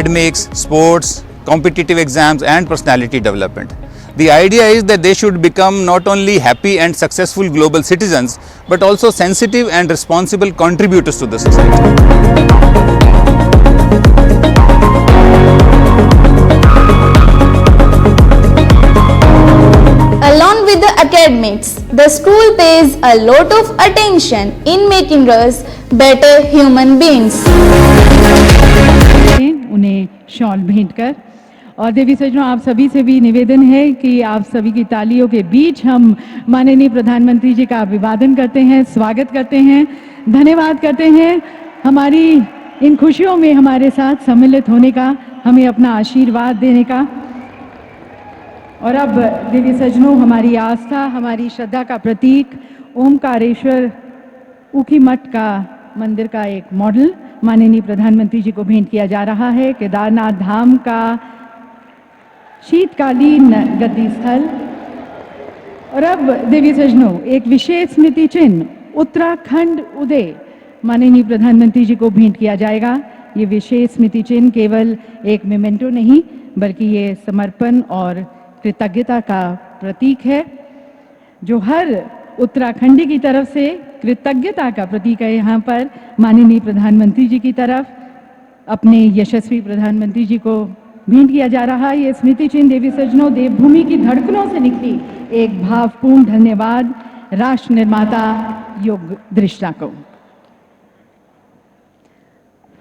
academics, sports, competitive exams and personality development. The idea is that they should become not only happy and successful global citizens but also sensitive and responsible contributors to the society. Along with the academics, the school pays a lot of attention in making us better human beings. उन्हें shawl भेंट कर और देवी सज्जनों, आप सभी से भी निवेदन है कि आप सभी की तालियों के बीच हम माननीय प्रधानमंत्री जी का अभिवादन करते हैं, स्वागत करते हैं, धन्यवाद करते हैं हमारी इन खुशियों में हमारे साथ सम्मिलित होने का, हमें अपना आशीर्वाद देने का। और अब देवी सज्जनों, हमारी आस्था, हमारी श्रद्धा का प्रतीक ओमकारेश्वर ऊखी मठ का मंदिर का एक मॉडल माननीय प्रधानमंत्री जी को भेंट किया जा रहा है। केदारनाथ धाम का शीतकालीन गद्दी स्थल। और अब देवी सज्जनों, एक विशेष स्मृति चिन्ह उत्तराखंड उदय माननीय प्रधानमंत्री जी को भेंट किया जाएगा। ये विशेष स्मृति चिन्ह केवल एक मेमेंटो नहीं बल्कि ये समर्पण और कृतज्ञता का प्रतीक है, जो हर उत्तराखंडी की तरफ से कृतज्ञता का प्रतीक है। यहाँ पर माननीय प्रधानमंत्री जी की तरफ अपने यशस्वी प्रधानमंत्री जी को भेंट किया जा रहा है। ये स्मृति चिन्ह देवी सज्जनों, देवभूमि की धड़कनों से निकली एक भावपूर्ण धन्यवाद राष्ट्र निर्माता योग दृष्टा को।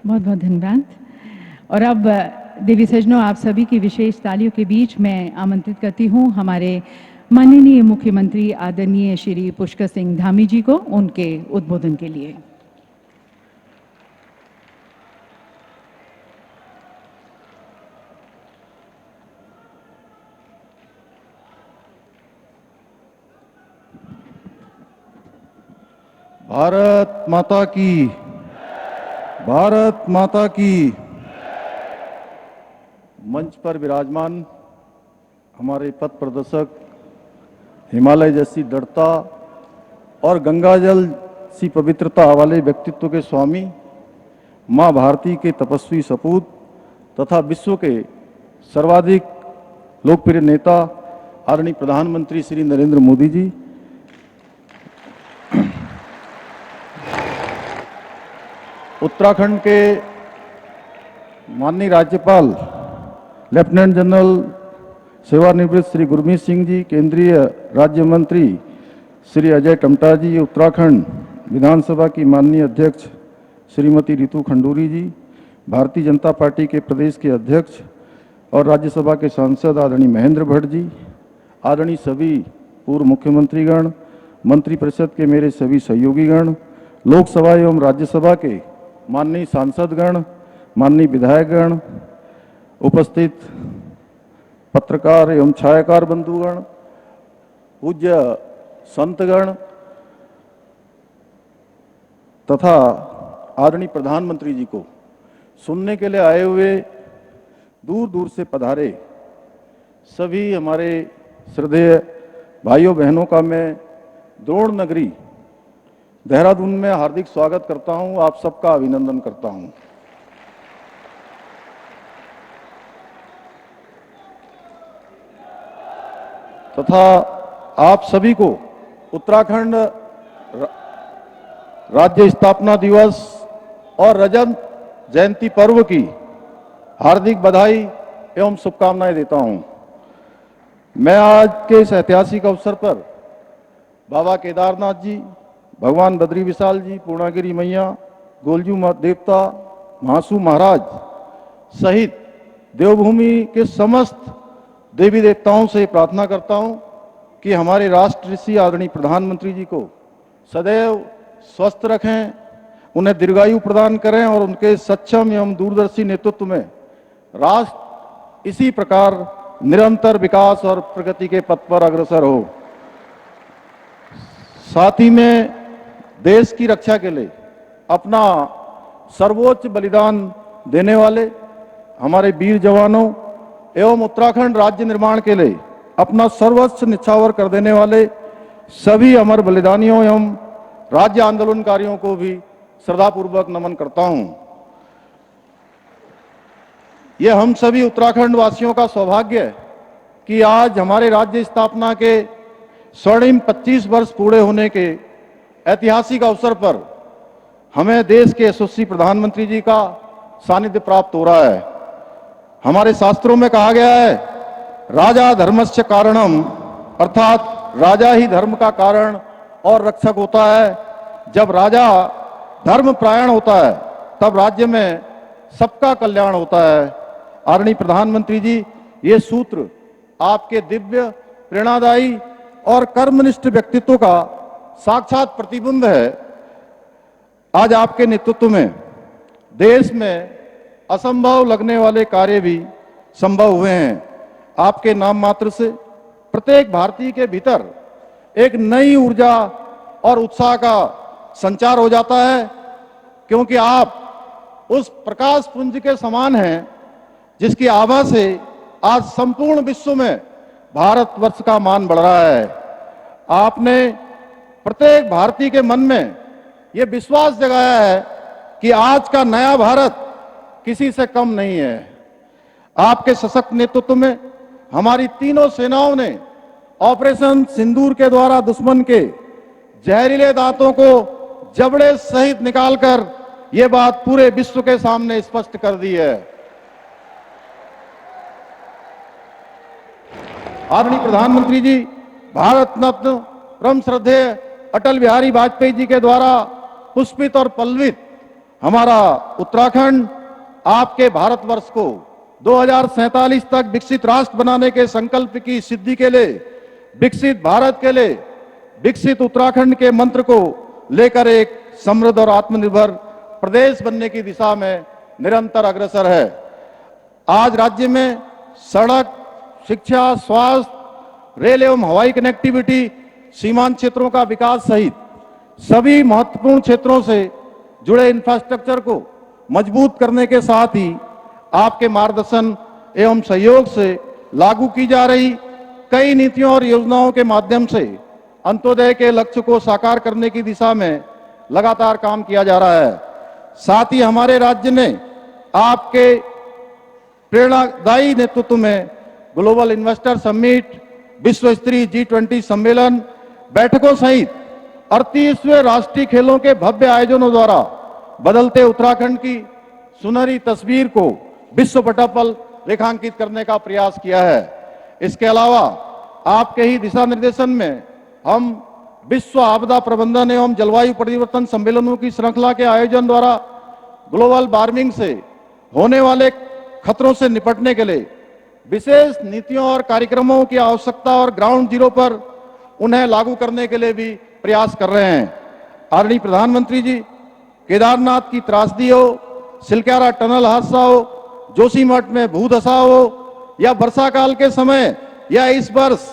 बहुत बहुत धन्यवाद। और अब देवी सज्जनों, आप सभी की विशेष तालियों के बीच मैं आमंत्रित करती हूँ हमारे माननीय मुख्यमंत्री आदरणीय श्री पुष्कर सिंह धामी जी को उनके उद्बोधन के लिए। भारत माता की, भारत माता की। मंच पर विराजमान हमारे पथ प्रदर्शक, हिमालय जैसी दृढ़ता और गंगाजल सी पवित्रता वाले व्यक्तित्व के स्वामी, मां भारती के तपस्वी सपूत तथा विश्व के सर्वाधिक लोकप्रिय नेता आदरणीय प्रधानमंत्री श्री नरेंद्र मोदी जी, उत्तराखंड के माननीय राज्यपाल लेफ्टिनेंट जनरल सेवानिवृत्त श्री गुरमीत सिंह जी, केंद्रीय राज्य मंत्री श्री अजय टमटा जी, उत्तराखंड विधानसभा की माननीय अध्यक्ष श्रीमती रितु खंडूरी जी, भारतीय जनता पार्टी के प्रदेश के अध्यक्ष और राज्यसभा के सांसद आदरणीय महेंद्र भट्ट जी, आदरणीय सभी पूर्व मुख्यमंत्रीगण, मंत्रिपरिषद के मेरे सभी सहयोगीगण, लोकसभा एवं राज्यसभा के माननीय सांसदगण, माननीय विधायकगण, उपस्थित पत्रकार एवं छायाकार बंधुगण, पूज्य संतगण तथा आदरणीय प्रधानमंत्री जी को सुनने के लिए आए हुए दूर दूर से पधारे सभी हमारे श्रद्धेय भाइयों बहनों का मैं द्रोण नगरी देहरादून में हार्दिक स्वागत करता हूं, आप सबका अभिनंदन करता हूं। तथा आप सभी को उत्तराखंड राज्य स्थापना दिवस और रजत जयंती पर्व की हार्दिक बधाई एवं शुभकामनाएं देता हूं। मैं आज के इस ऐतिहासिक अवसर पर बाबा केदारनाथ जी, भगवान बद्री विशाल जी, पूर्णागिरी मैया, गोलजू देवता, महासू महाराज सहित देवभूमि के समस्त देवी देवताओं से प्रार्थना करता हूं कि हमारे राष्ट्र ऋषि आदरणीय प्रधानमंत्री जी को सदैव स्वस्थ रखें, उन्हें दीर्घायु प्रदान करें और उनके सक्षम एवं दूरदर्शी नेतृत्व में राष्ट्र इसी प्रकार निरंतर विकास और प्रगति के पथ पर अग्रसर हो। साथ ही में देश की रक्षा के लिए अपना सर्वोच्च बलिदान देने वाले हमारे वीर जवानों एवं उत्तराखंड राज्य निर्माण के लिए अपना सर्वस्व निछावर कर देने वाले सभी अमर बलिदानियों एवं राज्य आंदोलनकारियों को भी श्रद्धापूर्वक नमन करता हूं। ये हम सभी उत्तराखंड वासियों का सौभाग्य है कि आज हमारे राज्य स्थापना के स्वर्णिम 25 वर्ष पूरे होने के ऐतिहासिक अवसर पर हमें देश के यशस्वी प्रधानमंत्री जी का सानिध्य प्राप्त हो रहा है। हमारे शास्त्रों में कहा गया है, राजा धर्मस्य कारणम, अर्थात राजा ही धर्म का कारण और रक्षक होता है। जब राजा धर्म परायण होता है तब राज्य में सबका कल्याण होता है। आदरणीय प्रधानमंत्री जी, ये सूत्र आपके दिव्य, प्रेरणादायी और कर्मनिष्ठ व्यक्तित्व का साक्षात प्रतिबिंब है। आज आपके नेतृत्व में देश में असंभव लगने वाले कार्य भी संभव हुए हैं। आपके नाम मात्र से प्रत्येक भारतीय के भीतर एक नई ऊर्जा और उत्साह का संचार हो जाता है, क्योंकि आप उस प्रकाश पुंज के समान हैं जिसकी आभा से आज संपूर्ण विश्व में भारतवर्ष का मान बढ़ रहा है। आपने प्रत्येक भारतीय के मन में यह विश्वास जगाया है कि आज का नया भारत किसी से कम नहीं है। आपके सशक्त नेतृत्व में हमारी तीनों सेनाओं ने ऑपरेशन सिंदूर के द्वारा दुश्मन के जहरीले दांतों को जबड़े सहित निकालकर यह बात पूरे विश्व के सामने स्पष्ट कर दी है। आदरणीय प्रधानमंत्री जी, भारत रत्न परम श्रद्धेय अटल बिहारी वाजपेयी जी के द्वारा पुष्पित और पल्लवित हमारा उत्तराखंड आपके भारतवर्ष को 2047 तक विकसित राष्ट्र बनाने के संकल्प की सिद्धि के लिए, विकसित भारत के लिए, विकसित उत्तराखंड के मंत्र को लेकर एक समृद्ध और आत्मनिर्भर प्रदेश बनने की दिशा में निरंतर अग्रसर है। आज राज्य में सड़क, शिक्षा, स्वास्थ्य, रेल एवं हवाई कनेक्टिविटी, सीमांत क्षेत्रों का विकास सहित सभी महत्वपूर्ण क्षेत्रों से जुड़े इंफ्रास्ट्रक्चर को मजबूत करने के साथ ही आपके मार्गदर्शन एवं सहयोग से लागू की जा रही कई नीतियों और योजनाओं के माध्यम से अंत्योदय के लक्ष्य को साकार करने की दिशा में लगातार काम किया जा रहा है। साथ ही हमारे राज्य ने आपके प्रेरणादायी नेतृत्व में ग्लोबल इन्वेस्टर समिट, विश्व स्तरीय G20 सम्मेलन, बैठकों सहित 38वें राष्ट्रीय खेलों के भव्य आयोजनों द्वारा बदलते उत्तराखंड की सुनहरी तस्वीर को विश्व पटल पर रेखांकित करने का प्रयास किया है। इसके अलावा आपके ही दिशा निर्देशन में हम विश्व आपदा प्रबंधन एवं जलवायु परिवर्तन सम्मेलनों की श्रृंखला के आयोजन द्वारा ग्लोबल वार्मिंग से होने वाले खतरों से निपटने के लिए विशेष नीतियों और कार्यक्रमों की आवश्यकता और ग्राउंड जीरो पर उन्हें लागू करने के लिए भी प्रयास कर रहे हैं। आदरणीय प्रधानमंत्री जी, केदारनाथ की त्रासदी हो, सिलक्यारा टनल हादसा हो, जोशीमठ में भूधसा हो या वर्षा काल के समय या इस वर्ष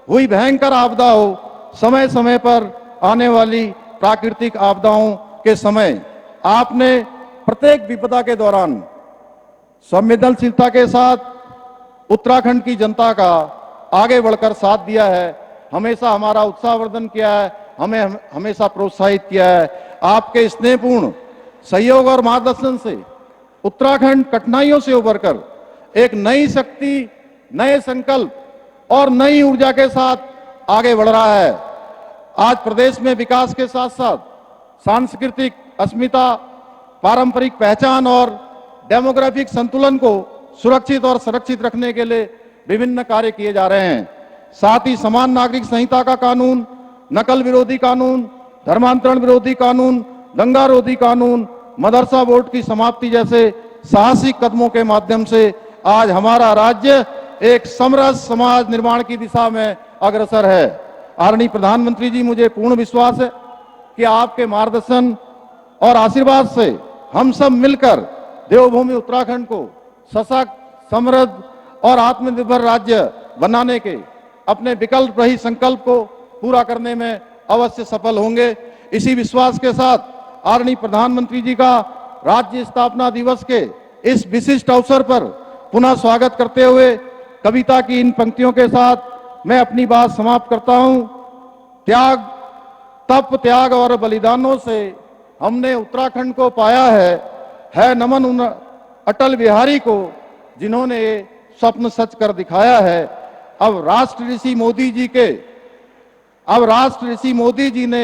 हुई भयंकर आपदा हो, समय समय पर आने वाली प्राकृतिक आपदाओं के समय आपने प्रत्येक विपदा के दौरान संवेदनशीलता के साथ उत्तराखंड की जनता का आगे बढ़कर साथ दिया है। हमेशा हमारा उत्साहवर्धन किया है, हमें हमेशा प्रोत्साहित किया है। आपके स्नेहपूर्ण सहयोग और मार्गदर्शन से उत्तराखंड कठिनाइयों से उबरकर एक नई शक्ति, नए संकल्प और नई ऊर्जा के साथ आगे बढ़ रहा है। आज प्रदेश में विकास के साथ साथ सांस्कृतिक अस्मिता, पारंपरिक पहचान और डेमोग्राफिक संतुलन को सुरक्षित और संरक्षित रखने के लिए विभिन्न कार्य किए जा रहे हैं। साथ ही समान नागरिक संहिता का कानून, नकल विरोधी कानून, धर्मांतरण विरोधी कानून, दंगा रोधी कानून, मदरसा बोर्ड की समाप्ति जैसे साहसिक कदमों के माध्यम से आज हमारा राज्य एक समरस समाज निर्माण की दिशा में अग्रसर है। आदरणीय प्रधानमंत्री जी, मुझे पूर्ण विश्वास है कि आपके मार्गदर्शन और आशीर्वाद से हम सब मिलकर देवभूमि उत्तराखंड को सशक्त, समृद्ध और आत्मनिर्भर राज्य बनाने के अपने विकल्प रही संकल्प को पूरा करने में अवश्य सफल होंगे। इसी विश्वास के साथ आदरणीय प्रधानमंत्री जी का राज्य स्थापना दिवस के इस विशिष्ट अवसर पर पुनः स्वागत करते हुए कविता की इन पंक्तियों के साथ मैं अपनी बात समाप्त करता हूं। त्याग, तप, त्याग और बलिदानों से हमने उत्तराखंड को पाया है नमन उन अटल बिहारी को जिन्होंने ये स्वप्न सच कर दिखाया है। अब राष्ट्र ऋषि मोदी जी ने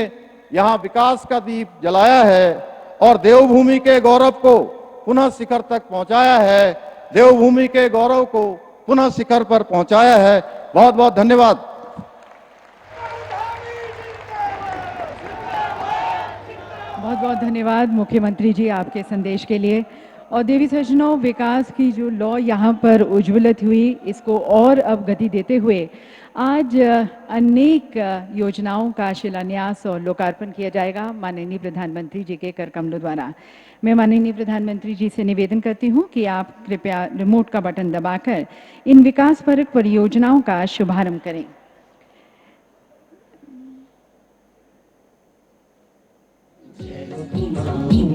यहाँ विकास का दीप जलाया है और देवभूमि के गौरव को पुनः शिखर तक पहुंचाया है। देवभूमि के गौरव को पुनः शिखर पर पहुंचाया है। बहुत बहुत धन्यवाद। बहुत बहुत धन्यवाद मुख्यमंत्री जी आपके संदेश के लिए। और देवी सज्जनों, विकास की जो लौ यहाँ पर उज्ज्वलित हुई, इसको और अब गति देते हुए आज अनेक योजनाओं का शिलान्यास और लोकार्पण किया जाएगा माननीय प्रधानमंत्री जी के कर कमलों द्वारा। मैं माननीय प्रधानमंत्री जी से निवेदन करती हूँ कि आप कृपया रिमोट का बटन दबाकर इन विकासपरक परियोजनाओं का शुभारंभ करें।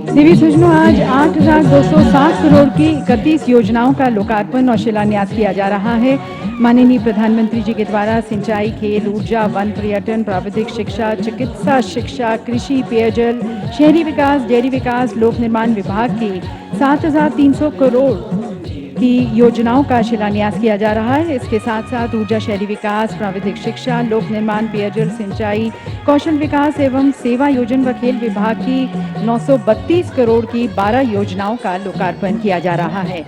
देवी सज्जनों, आज 8,207 करोड़ की 31 योजनाओं का लोकार्पण और शिलान्यास किया जा रहा है माननीय प्रधानमंत्री जी के द्वारा। सिंचाई, खेल, ऊर्जा, वन, पर्यटन, प्राविधिक शिक्षा, चिकित्सा शिक्षा, कृषि, पेयजल, शहरी विकास, डेयरी विकास, लोक निर्माण विभाग की 7,300 करोड़ की योजनाओं का शिलान्यास किया जा रहा है। इसके साथ साथ ऊर्जा, शहरी विकास, प्राविधिक शिक्षा, लोक निर्माण, पेयजल, सिंचाई, कौशल विकास एवं सेवा योजन व खेल विभाग की 932 करोड़ की 12 योजनाओं का लोकार्पण किया जा रहा है।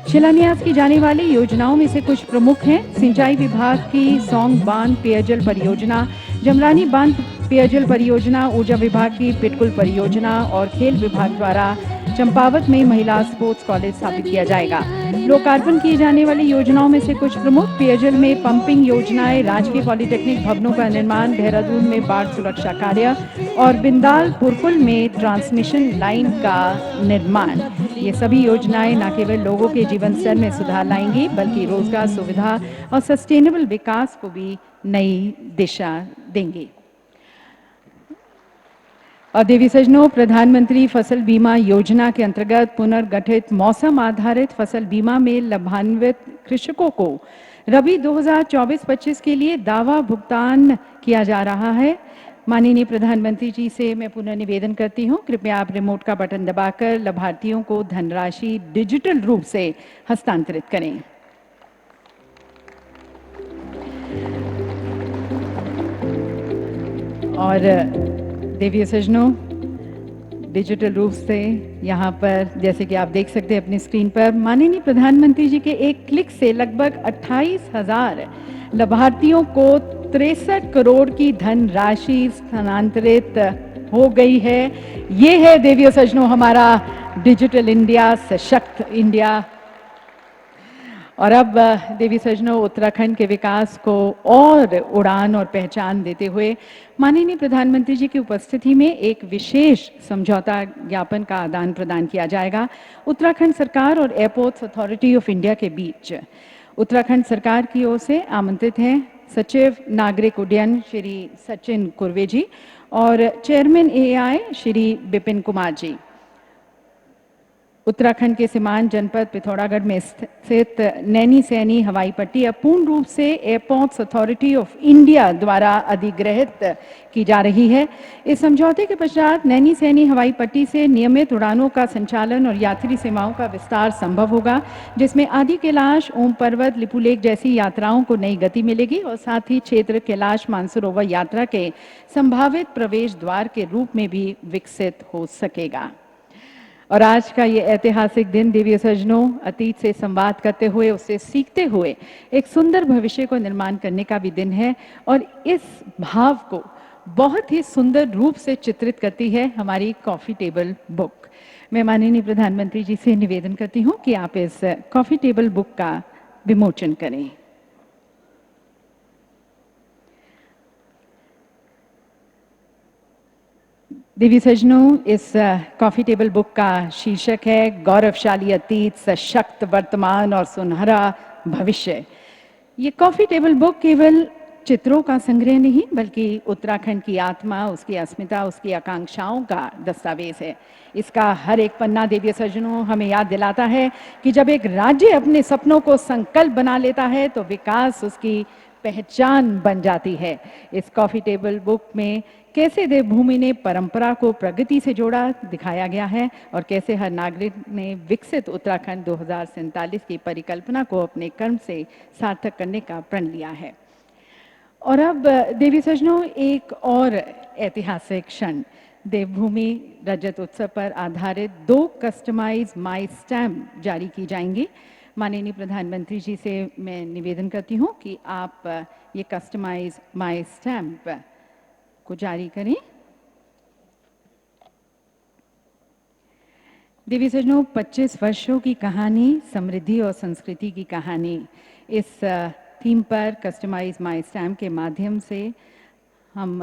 शिलान्यास की जाने वाली योजनाओं में से कुछ प्रमुख हैं। सिंचाई विभाग की सौंग बांध पेयजल परियोजना, जमरानी बांध पेयजल परियोजना, ऊर्जा विभाग की पिटकुल परियोजना और खेल विभाग द्वारा चंपावत में महिला स्पोर्ट्स कॉलेज स्थापित किया जाएगा। लोकार्पण किए जाने वाली योजनाओं में से कुछ प्रमुख: पेयजल में पंपिंग योजनाएं, राजकीय पॉलिटेक्निक भवनों का निर्माण, देहरादून में बाढ़ सुरक्षा कार्य और बिंदाल पुरकुल में ट्रांसमिशन लाइन का निर्माण। ये सभी योजनाएं न केवल लोगों के जीवन स्तर में सुधार लाएंगी बल्कि रोजगार, सुविधा और सस्टेनेबल विकास को भी नई दिशा देंगी। और देवी सज्जनों, प्रधानमंत्री फसल बीमा योजना के अंतर्गत पुनर्गठित मौसम आधारित फसल बीमा में लाभान्वित कृषकों को रबी 2024-25 के लिए दावा भुगतान किया जा रहा है। माननीय प्रधानमंत्री जी से मैं पुनः निवेदन करती हूँ, कृपया आप रिमोट का बटन दबाकर लाभार्थियों को धनराशि डिजिटल रूप से हस्तांतरित करें। और देवी सज्जनों, डिजिटल रूप से यहाँ पर जैसे कि आप देख सकते हैं अपनी स्क्रीन पर, माननीय प्रधानमंत्री जी के एक क्लिक से लगभग 28,000 लाभार्थियों को 63 करोड़ की धनराशि स्थानांतरित हो गई है। ये है देवी सज्जनों हमारा डिजिटल इंडिया, सशक्त इंडिया। और अब देवी सज्जनों, उत्तराखंड के विकास को और उड़ान और पहचान देते हुए माननीय प्रधानमंत्री जी की उपस्थिति में एक विशेष समझौता ज्ञापन का आदान प्रदान किया जाएगा उत्तराखंड सरकार और एयरपोर्ट्स अथॉरिटी ऑफ इंडिया के बीच। उत्तराखंड सरकार की ओर से आमंत्रित हैं सचिव नागरिक उड्डयन श्री सचिन कुर्वे जी और चेयरमैन एआई श्री विपिन कुमार जी। उत्तराखंड के सीमांत जनपद पिथौरागढ़ में स्थित नैनी सैनी हवाई पट्टी अब पूर्ण रूप से एयरपोर्ट्स अथॉरिटी ऑफ इंडिया द्वारा अधिग्रहित की जा रही है। इस समझौते के पश्चात नैनी सैनी हवाई पट्टी से नियमित उड़ानों का संचालन और यात्री सेवाओं का विस्तार संभव होगा, जिसमें आदि कैलाश, ओम पर्वत, लिपुलेख जैसी यात्राओं को नई गति मिलेगी और साथ ही क्षेत्र कैलाश मानसरोवर यात्रा के संभावित प्रवेश द्वार के रूप में भी विकसित हो सकेगा। और आज का ये ऐतिहासिक दिन देवी सज्जनों, अतीत से संवाद करते हुए, उससे सीखते हुए एक सुंदर भविष्य को निर्माण करने का भी दिन है। और इस भाव को बहुत ही सुंदर रूप से चित्रित करती है हमारी कॉफी टेबल बुक। मैं माननीय प्रधानमंत्री जी से निवेदन करती हूँ कि आप इस कॉफी टेबल बुक का विमोचन करें। देवी सज्जनों, इस कॉफी टेबल बुक का शीर्षक है गौरवशाली अतीत, सशक्त वर्तमान और सुनहरा भविष्य। ये कॉफी टेबल बुक केवल चित्रों का संग्रह नहीं बल्कि उत्तराखंड की आत्मा, उसकी अस्मिता, उसकी आकांक्षाओं का दस्तावेज है। इसका हर एक पन्ना देवी सज्जनों हमें याद दिलाता है कि जब एक राज्य अपने सपनों को संकल्प बना लेता है तो विकास उसकी पहचान बन जाती है। इस कॉफी टेबल बुक में कैसे देवभूमि ने परंपरा को प्रगति से जोड़ा दिखाया गया है और कैसे हर नागरिक ने विकसित उत्तराखंड 2047 की परिकल्पना को अपने कर्म से सार्थक करने का प्रण लिया है। और अब देवी सज्जनों, एक और ऐतिहासिक क्षण, देवभूमि रजत उत्सव पर आधारित 2 कस्टमाइज माई स्टैम्प जारी की जाएंगी। माननीय प्रधानमंत्री जी से मैं निवेदन करती हूं कि आप ये कस्टमाइज माई स्टैम्प को जारी करें। देवी सज्जनों, 25 वर्षों की कहानी, समृद्धि और संस्कृति की कहानी, इस थीम पर कस्टमाइज माई स्टैम्प के माध्यम से हम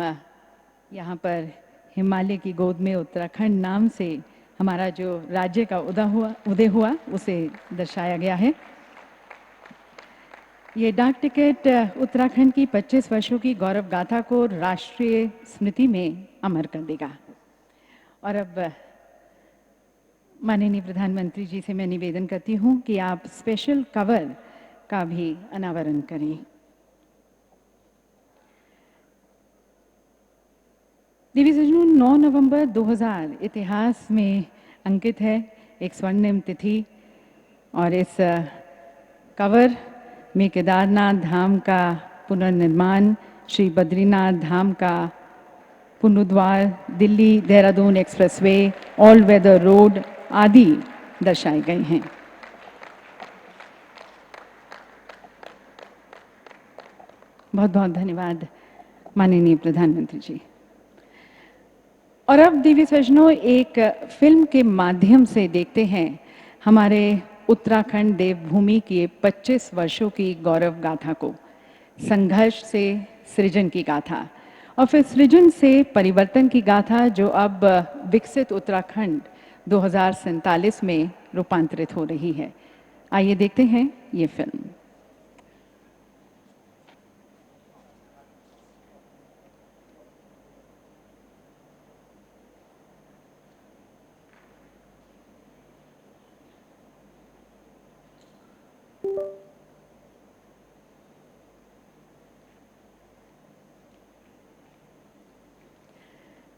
यहाँ पर हिमालय की गोद में उत्तराखंड नाम से हमारा जो राज्य का उदय हुआ उसे दर्शाया गया है। ये डाक टिकट उत्तराखंड की 25 वर्षों की गौरव गाथा को राष्ट्रीय स्मृति में अमर कर देगा। और अब माननीय प्रधानमंत्री जी से मैं निवेदन करती हूँ कि आप स्पेशल कवर का भी अनावरण करें। देवी सज्जनों, 9 नवंबर 2000 इतिहास में अंकित है, एक स्वर्णिम तिथि, और इस कवर में केदारनाथ धाम का पुनर्निर्माण, श्री बद्रीनाथ धाम का पुनरुद्धार, Delhi Dehradun expressway, all weather road आदि दर्शाए गए हैं। बहुत बहुत धन्यवाद माननीय प्रधानमंत्री जी। और अब देवी सज्जनों, एक फिल्म के माध्यम से देखते हैं हमारे उत्तराखंड देवभूमि की 25 वर्षों की गौरव गाथा को, संघर्ष से सृजन की गाथा और फिर सृजन से परिवर्तन की गाथा, जो अब विकसित उत्तराखंड 2047 में रूपांतरित हो रही है। आइए देखते हैं ये फिल्म।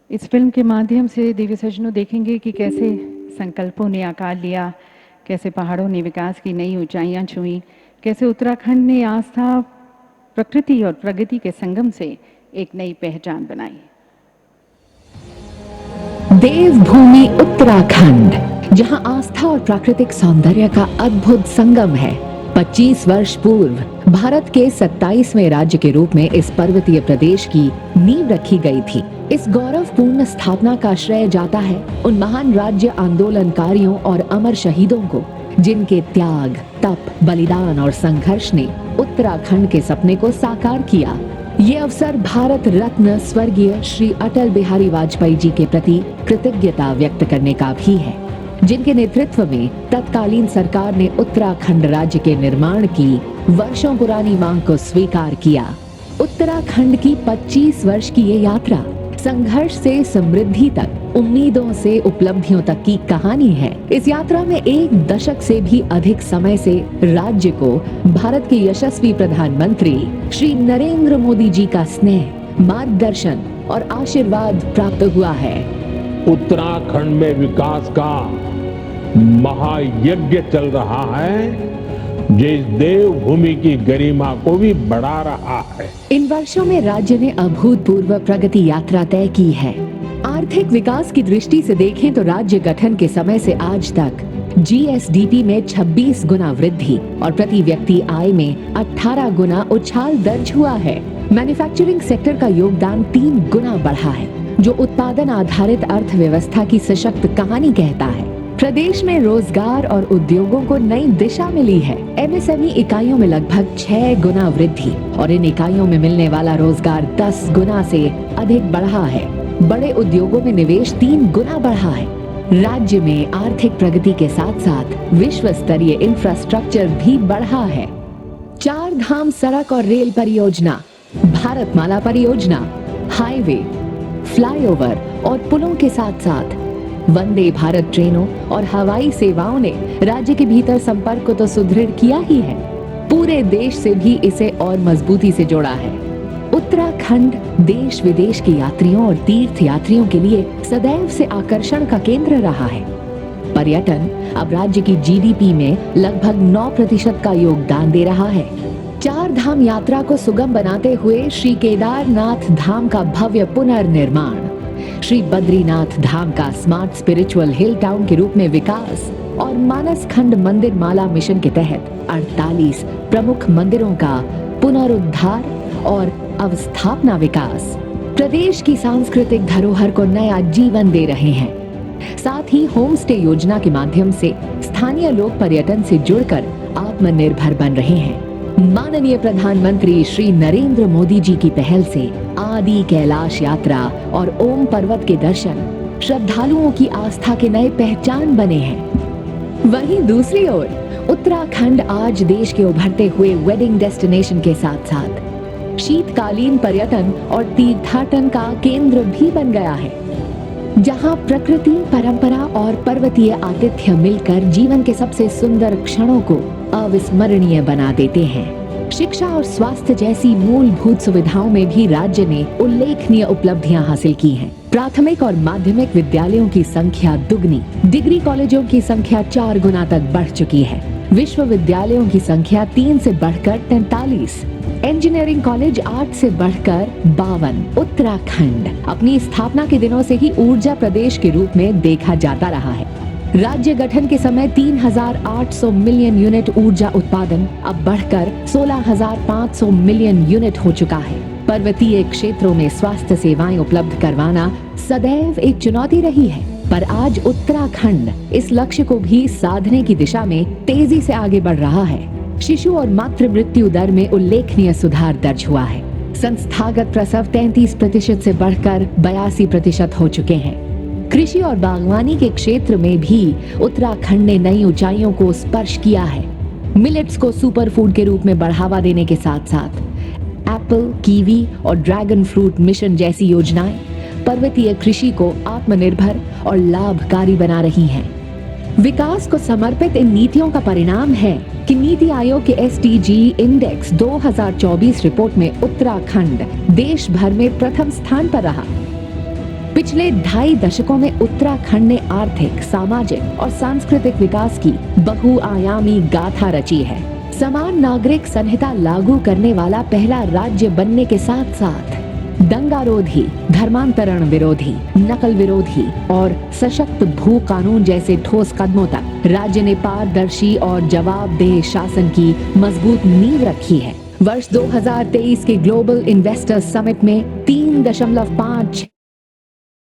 इस फिल्म के माध्यम से देवी सज्जनों देखेंगे कि कैसे संकल्पों ने आकार लिया, कैसे पहाड़ों ने विकास की नई ऊंचाइयां छुई, कैसे उत्तराखंड ने आस्था, प्रकृति और प्रगति के संगम से एक नई पहचान बनाई। देवभूमि उत्तराखंड, जहां आस्था और प्राकृतिक सौंदर्य का अद्भुत संगम है। 25 वर्ष पूर्व भारत के 27वें राज्य के रूप में इस पर्वतीय प्रदेश की नींव रखी गई थी। इस गौरवपूर्ण स्थापना का श्रेय जाता है उन महान राज्य आंदोलनकारियों और अमर शहीदों को, जिनके त्याग, तप, बलिदान और संघर्ष ने उत्तराखंड के सपने को साकार किया। ये अवसर भारत रत्न स्वर्गीय श्री अटल बिहारी वाजपेयी जी के प्रति कृतज्ञता व्यक्त करने का भी है, जिनके नेतृत्व में तत्कालीन सरकार ने उत्तराखंड राज्य के निर्माण की वर्षों पुरानी मांग को स्वीकार किया। उत्तराखंड की 25 वर्ष की ये यात्रा संघर्ष से समृद्धि तक, उम्मीदों से उपलब्धियों तक की कहानी है। इस यात्रा में 1 दशक से भी अधिक समय से राज्य को भारत के यशस्वी प्रधानमंत्री श्री नरेंद्र मोदी जी का स्नेह, मार्गदर्शन और आशीर्वाद प्राप्त हुआ है। उत्तराखंड में विकास का महायज्ञ चल रहा है, जिस देवभूमि की गरिमा को भी बढ़ा रहा है। इन वर्षों में राज्य ने अभूतपूर्व प्रगति यात्रा तय की है। आर्थिक विकास की दृष्टि से देखें तो राज्य गठन के समय से आज तक जीएसडीपी में 26 गुना वृद्धि और प्रति व्यक्ति आय में 18 गुना उछाल दर्ज हुआ है। मैन्युफैक्चरिंग सेक्टर का योगदान 3 गुना बढ़ा है, जो उत्पादन आधारित अर्थव्यवस्था की सशक्त कहानी कहता है। प्रदेश में रोजगार और उद्योगों को नई दिशा मिली है। एमएसएमई इकाइयों में लगभग 6 गुना वृद्धि और इन इकाइयों में मिलने वाला रोजगार 10 गुना से अधिक बढ़ा है। बड़े उद्योगों में निवेश 3 गुना बढ़ा है। राज्य में आर्थिक प्रगति के साथ साथ विश्व स्तरीय इंफ्रास्ट्रक्चर भी बढ़ा है। 4 धाम सड़क और रेल परियोजना, भारतमाला परियोजना, हाईवे, फ्लाईओवर और पुलों के साथ साथ वंदे भारत ट्रेनों और हवाई सेवाओं ने राज्य के भीतर संपर्क को तो सुदृढ़ किया ही है, पूरे देश से भी इसे और मजबूती से जोड़ा है। उत्तराखंड देश विदेश के यात्रियों और तीर्थ यात्रियों के लिए सदैव से आकर्षण का केंद्र रहा है। पर्यटन अब राज्य की जीडीपी में लगभग 9% का योगदान दे रहा है। 4 धाम यात्रा को सुगम बनाते हुए श्री केदारनाथ धाम का भव्य पुनर्निर्माण, श्री बद्रीनाथ धाम का स्मार्ट स्पिरिचुअल हिल टाउन के रूप में विकास और मानस खंड मंदिर माला मिशन के तहत 48 प्रमुख मंदिरों का पुनरुद्धार और अवस्थापना विकास प्रदेश की सांस्कृतिक धरोहर को नया जीवन दे रहे हैं। साथ ही होम स्टे योजना के माध्यम से स्थानीय लोग पर्यटन से जुड़कर आत्मनिर्भर बन रहे हैं। माननीय प्रधानमंत्री श्री नरेंद्र मोदी जी की पहल से आदि कैलाश यात्रा और ओम पर्वत के दर्शन श्रद्धालुओं की आस्था के नए पहचान बने हैं। वहीं दूसरी ओर उत्तराखंड आज देश के उभरते हुए वेडिंग डेस्टिनेशन के साथ साथ शीतकालीन पर्यटन और तीर्थाटन का केंद्र भी बन गया है, जहां प्रकृति, परंपरा और पर्वतीय आतिथ्य मिलकर जीवन के सबसे सुंदर क्षणों को अविस्मरणीय बना देते हैं। शिक्षा और स्वास्थ्य जैसी मूलभूत सुविधाओं में भी राज्य ने उल्लेखनीय उपलब्धियां हासिल की हैं। प्राथमिक और माध्यमिक विद्यालयों की संख्या दुगनी, डिग्री कॉलेजों की संख्या 4 गुना तक बढ़ चुकी है। विश्वविद्यालयों की संख्या 3 से बढ़कर 43, इंजीनियरिंग कॉलेज 8 से बढ़कर 52। उत्तराखंड अपनी स्थापना के दिनों से ही ऊर्जा प्रदेश के रूप में देखा जाता रहा है। राज्य गठन के समय 3,800 मिलियन यूनिट ऊर्जा उत्पादन अब बढ़कर 16,500 मिलियन यूनिट हो चुका है। पर्वतीय क्षेत्रों में स्वास्थ्य सेवाएं उपलब्ध करवाना सदैव एक चुनौती रही है, पर आज उत्तराखंड इस लक्ष्य को भी साधने की दिशा में तेजी से आगे बढ़ रहा है। शिशु और मातृ मृत्यु दर में उल्लेखनीय सुधार दर्ज हुआ है। संस्थागत प्रसव 33% से बढ़कर 82% हो चुके हैं। कृषि और बागवानी के क्षेत्र में भी उत्तराखंड ने नई ऊंचाइयों को स्पर्श किया है। मिलेट्स को सुपर फूड के रूप में बढ़ावा देने के साथ साथ एप्पल, कीवी और ड्रैगन फ्रूट मिशन जैसी योजनाएं पर्वतीय कृषि को आत्मनिर्भर और लाभकारी बना रही हैं। विकास को समर्पित इन नीतियों का परिणाम है कि नीति आयोग के SDG इंडेक्स 2024 रिपोर्ट में उत्तराखंड देश भर में प्रथम स्थान पर रहा। पिछले 2.5 दशकों में उत्तराखंड ने आर्थिक, सामाजिक और सांस्कृतिक विकास की बहुआयामी गाथा रची है। समान नागरिक संहिता लागू करने वाला पहला राज्य बनने के साथ साथ दंगारोधी, धर्मांतरण विरोधी, नकल विरोधी और सशक्त भू कानून जैसे ठोस कदमों तक राज्य ने पारदर्शी और जवाबदेह शासन की मजबूत नींव रखी है। वर्ष 2023 के ग्लोबल इन्वेस्टर्स समिट में 3.5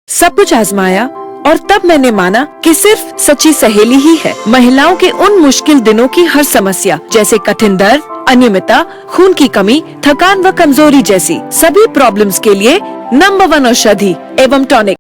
सब कुछ आजमाया और तब मैंने माना कि सिर्फ सच्ची सहेली ही है महिलाओं के उन मुश्किल दिनों की हर समस्या, जैसे कठिन दर्द, अनियमितता, खून की कमी, थकान व कमजोरी जैसी सभी प्रॉब्लम्स के लिए नंबर 1 औषधि एवं टॉनिक।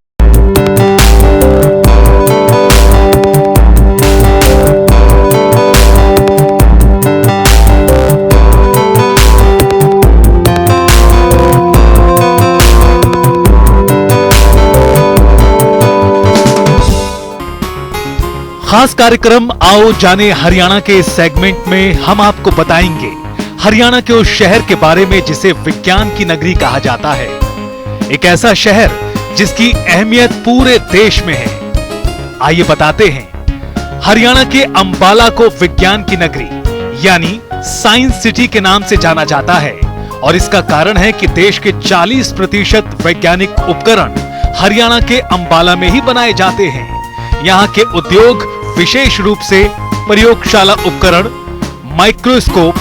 खास कार्यक्रम आओ जाने हरियाणा के इस सेगमेंट में हम आपको बताएंगे हरियाणा के उस शहर के बारे में जिसे विज्ञान की नगरी कहा जाता है। एक ऐसा शहर जिसकी अहमियत पूरे देश में है। आइए बताते हैं। हरियाणा के अंबाला को विज्ञान की नगरी यानी साइंस सिटी के नाम से जाना जाता है और इसका कारण है कि देश के 40% वैज्ञानिक उपकरण हरियाणा के अंबाला में ही बनाए जाते हैं। यहाँ के उद्योग विशेष रूप से प्रयोगशाला उपकरण, माइक्रोस्कोप,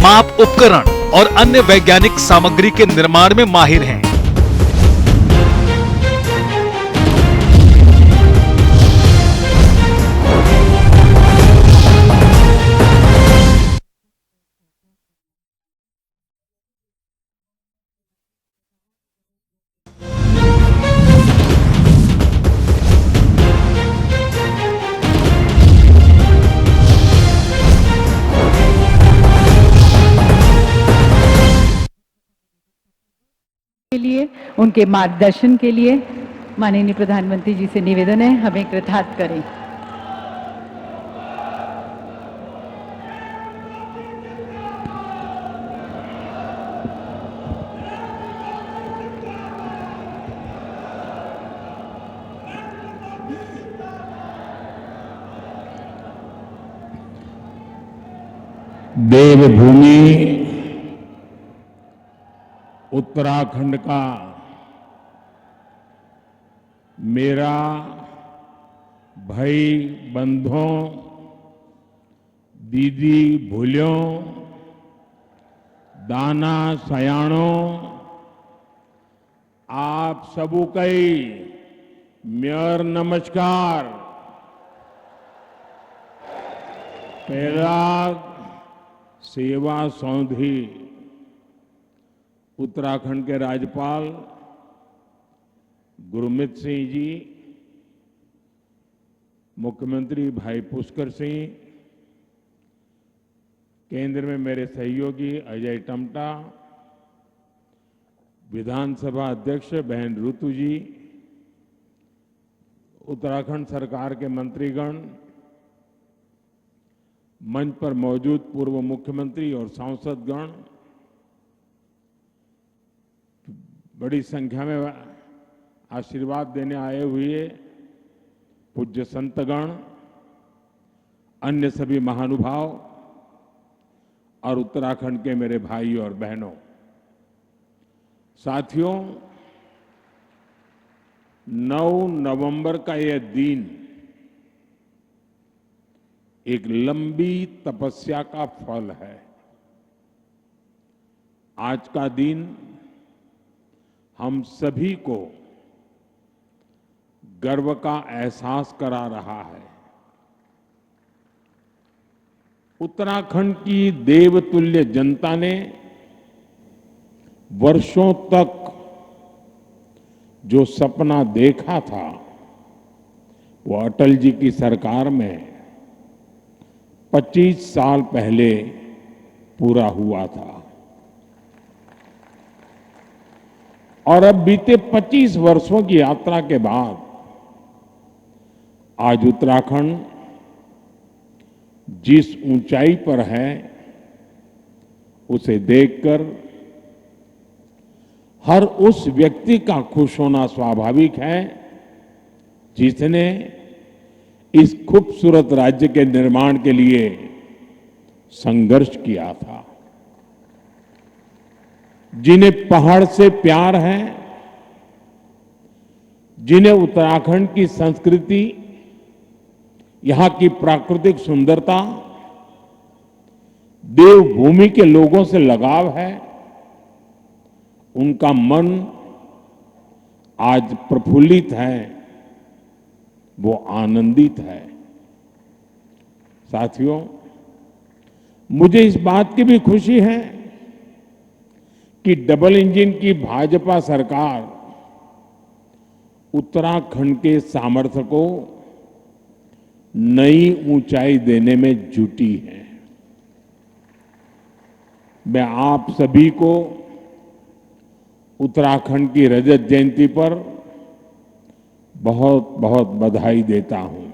माप उपकरण और अन्य वैज्ञानिक सामग्री के निर्माण में माहिर हैं। के लिए उनके मार्गदर्शन के लिए माननीय प्रधानमंत्री जी से निवेदन है हमें कृतार्थ करें। देवभूमि उत्तराखंड का मेरा भाई बंधुओं, दीदी भूलियों, दाना सयाणों, आप सबू कई मेयर नमस्कार। पहला सेवा सौंधी उत्तराखंड के राज्यपाल गुरमीत सिंह जी, मुख्यमंत्री भाई पुष्कर सिंह, केंद्र में मेरे सहयोगी अजय टमटा, विधानसभा अध्यक्ष बहन ऋतु जी, उत्तराखंड सरकार के मंत्रीगण, मंच पर मौजूद पूर्व मुख्यमंत्री और सांसदगण, बड़ी संख्या में आशीर्वाद देने आए हुए पूज्य संतगण, अन्य सभी महानुभाव और उत्तराखंड के मेरे भाई और बहनों, साथियों, 9 नवंबर का यह दिन एक लंबी तपस्या का फल है। आज का दिन हम सभी को गर्व का एहसास करा रहा है। उत्तराखंड की देवतुल्य जनता ने वर्षों तक जो सपना देखा था, वो अटल जी की सरकार में 25 साल पहले पूरा हुआ था। और अब बीते 25 वर्षों की यात्रा के बाद आज उत्तराखंड जिस ऊंचाई पर है, उसे देखकर हर उस व्यक्ति का खुश होना स्वाभाविक है जिसने इस खूबसूरत राज्य के निर्माण के लिए संघर्ष किया था, जिन्हें पहाड़ से प्यार है, जिन्हें उत्तराखंड की संस्कृति, यहां की प्राकृतिक सुंदरता, देवभूमि के लोगों से लगाव है, उनका मन आज प्रफुल्लित है, वो आनंदित है। साथियों, मुझे इस बात की भी खुशी है कि डबल इंजन की भाजपा सरकार उत्तराखंड के सामर्थ्य को नई ऊंचाई देने में जुटी है। मैं आप सभी को उत्तराखंड की रजत जयंती पर बहुत बहुत बधाई देता हूं।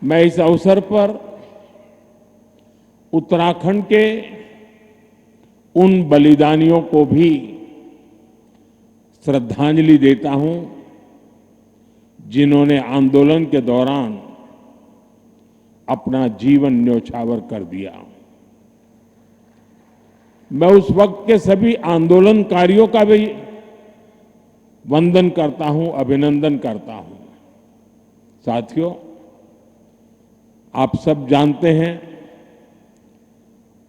मैं इस अवसर पर उत्तराखंड के उन बलिदानियों को भी श्रद्धांजलि देता हूं जिन्होंने आंदोलन के दौरान अपना जीवन न्योछावर कर दिया। मैं उस वक्त के सभी आंदोलनकारियों का भी वंदन करता हूं, अभिनंदन करता हूं। साथियों, आप सब जानते हैं